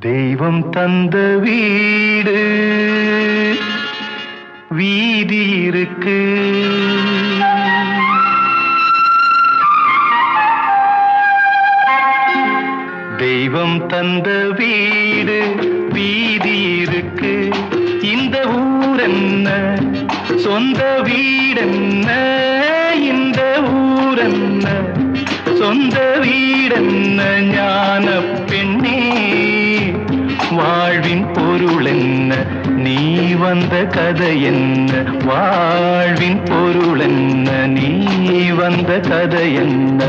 தெய்வம் தந்த வீடு வீதி இருக்கு, தெய்வம் தந்த வீடு வீதி இருக்கு. இந்த ஊரென்ன சொந்த வீடென்ன, இந்த ஊரென்ன சொந்த வீடென்ன, ஞான பெண்ணே வாழ்வின் பொருள் என்ன, நீ வந்த கதை என்ன, வாழ்வின் பொருள் என்ன, நீ வந்த கதை என்ன.